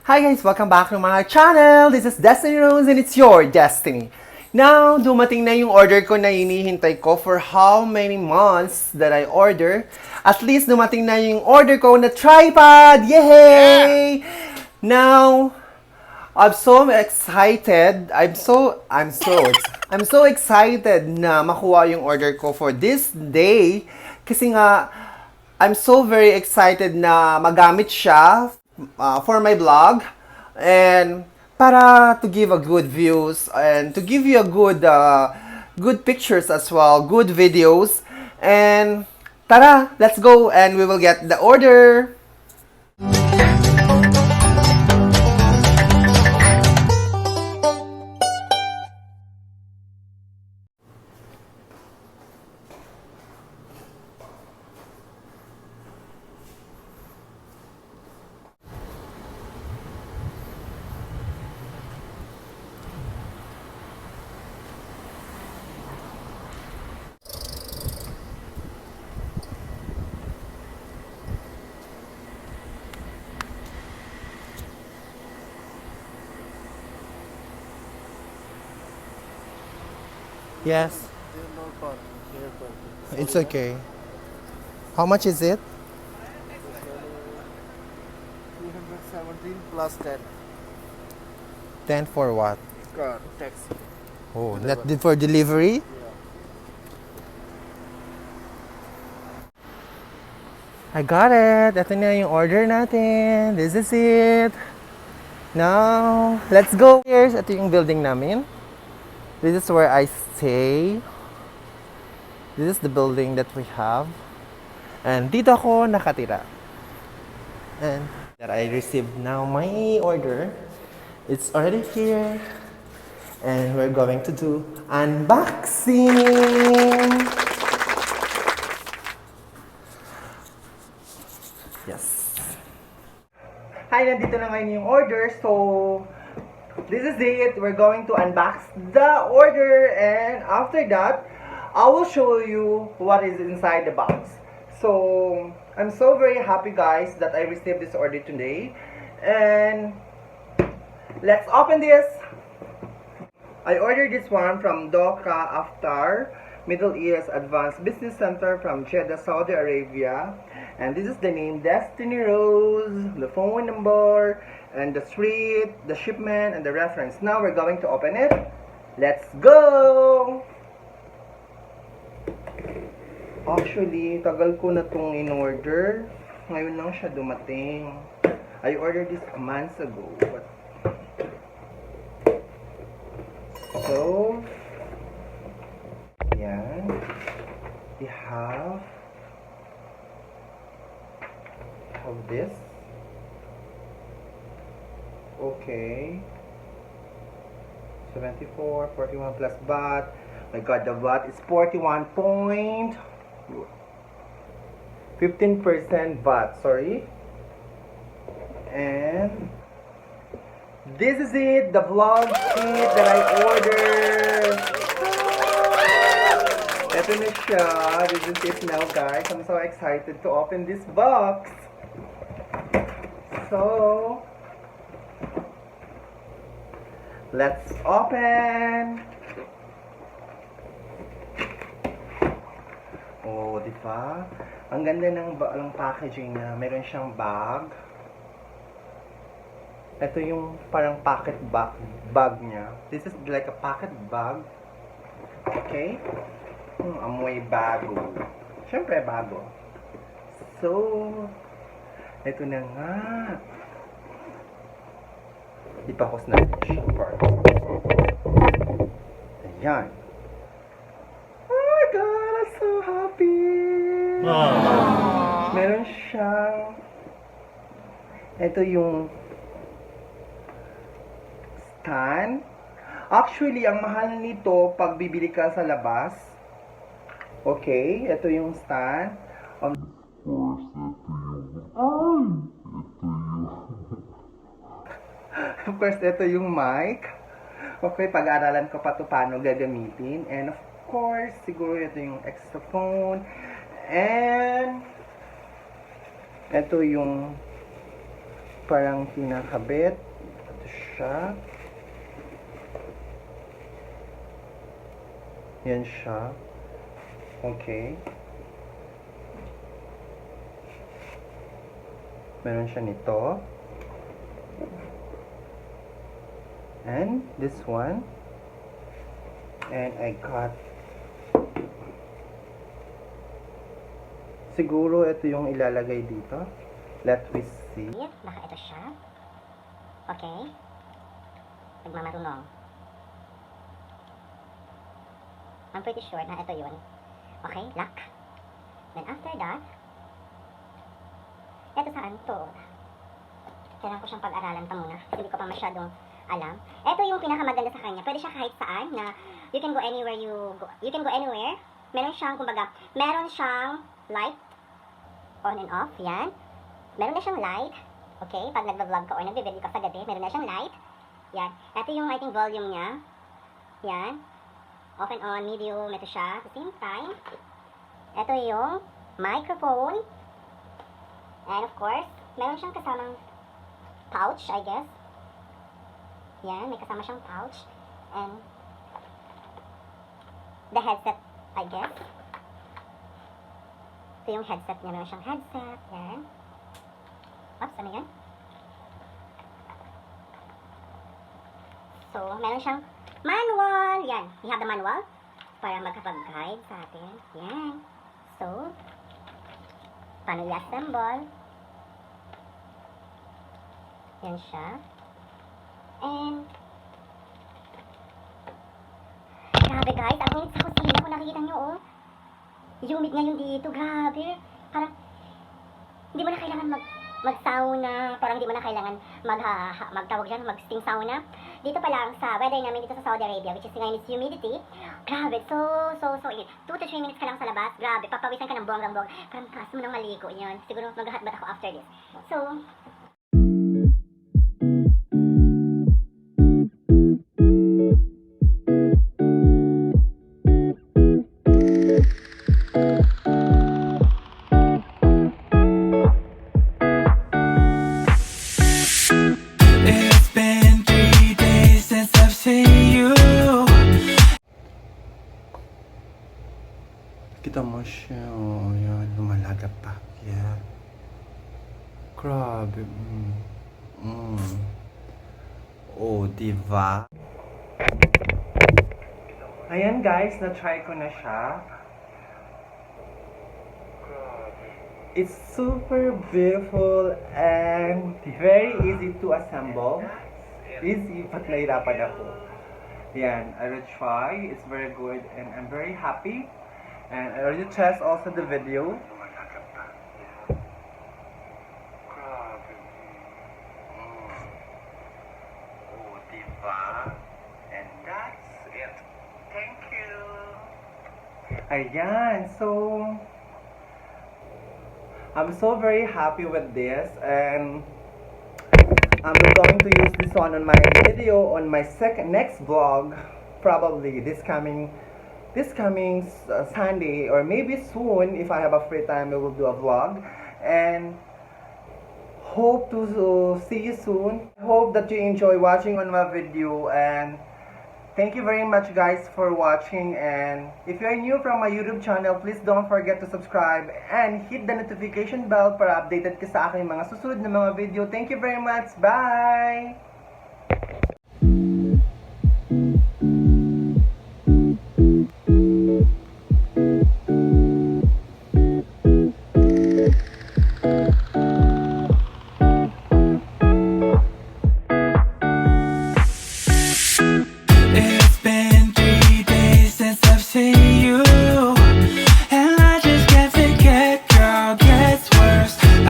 Hi guys! Welcome back to my channel! This is Destiny Rose and it's your destiny. Now, dumating na yung order ko na hinihintay ko for how many months that I order. At least dumating na yung order ko na tripod! Yay! Now, I'm so excited. I'm so excited na makuha yung order ko for this day. Kasi nga, I'm so very excited na magamit siya for my vlog and para to give a good views and to give you a good pictures as well, good videos. And tara, let's go and we will get the order. Yes, it's okay. How much is it? 317 plus 10. 10 for what? Taxi. Oh, not for delivery? I got it. Ito na yung order natin. This is it. Now, let's go. Here's ito yung building namin. This is where I stay. This is the building that we have. And dito ako nakatira. And that I received now my order. It's already here. And we're going to do unboxing. Yes. Hi, nandito na ngayon yung order. So, this is it. We're going to unbox the order. And after that, I will show you what is inside the box. So, I'm so very happy guys that I received this order today. And let's open this. I ordered this one from Doha Aftar, Middle East Advanced Business Center from Jeddah, Saudi Arabia. And this is the name Destiny Rose, the phone number, and the street, the shipment, and the reference. Now we're going to open it. Let's go! Actually, tagal ko na itong in-order. Ngayon lang siya dumating. I ordered this a month ago. But so, yan. We have this. Okay. 74, 41 plus VAT. My God, the VAT is 15% VAT, sorry. And this is it, the vlog kit that I ordered. Ito na siya. This is it now, guys. I'm so excited to open this box. So, let's open. Oh, di ba? Ang ganda ng packaging niya. Meron siyang bag. Ito yung parang pocket bag niya. This is like a pocket bag. Okay? Amoy bago. Siyempre bago. So, ito na nga. Ipakos natin siya first. Ayan. Oh my God, I'm so happy. Meron siyang ito yung stand. Actually, ang mahal nito pag bibili ka sa labas. Okay, ito yung stand. Of course, ito yung mic. Okay, pag-aaralan ko pa ito paano gagamitin. And of course, siguro ito yung extra phone. And ito yung parang pinakabit. Ito siya. Yan siya. Okay. Meron siya nito. And this one. And I got siguro ito yung ilalagay dito. Let me see. Baka ito siya. Okay. Nagmamarunong. I'm pretty sure na ito yun. Okay, lock. Then after that, ito saan to? Kailangan ko siyang pag-aralan pa muna. Kasi hindi ko pa masyadong alam. Ito yung pinakamaganda sa kanya. Pwede siya kahit saan na you can go anywhere you can go anywhere. Meron siyang, kumbaga, meron siyang light on and off. Yan. Meron na siyang light. Okay, pag nagba-vlog ka or nagbe-video ka sa gabi, meron na siyang light. Yan. Ito yung, I think, volume niya. Yan. Off and on, medium. Ito siya. At the same time, ito yung microphone. And of course, meron siyang kasamang pouch, I guess. Yan, may kasama siyang pouch. And the headset, I guess. Ito yung headset niya. Meron siyang headset. Yan. Oops, ano yan? So, meron siyang manual. Yan. We have the manual para magkapag-guide sa atin. Yan. So, paano i-assemble? Yan siya. And, grabe guys, ang init sa kusina kung nakikita nyo, oh. Humid ngayon dito, grabe. Parang, hindi mo na kailangan mag-sauna, parang hindi mo na kailangan magtawag dyan, mag-steam sauna. Dito pa lang sa weather namin dito sa Saudi Arabia, which is ngayon is humidity, grabe, so init. 2 to 3 minutes ka lang sa labas, grabe, papawisan ka ng bonggang-bong, parang taas mo nang maligo, yun. Siguro maghahatbat ako after this. So, Kita mo siya, oh, yan, lumalagapak, yan. Grabe, Oh, diba? Ayan guys, na-try ko na siya. It's super beautiful and very easy to assemble. Easy, but nahirapan ako. Yan, I will try. It's very good and I'm very happy. And I already test also the video. Oh, diba? And that's it. Thank you. Ayan, so I'm so very happy with this, and I'm going to use this one on my video on my next vlog, probably this coming Sunday, or maybe soon if I have a free time. We will do a vlog, and hope to see you soon. Hope that you enjoy watching on my video, and thank you very much guys for watching. And if you are new from my YouTube channel, please don't forget to subscribe and hit the notification bell para updated ka sa aking mga susunod na mga video. Thank you very much. Bye!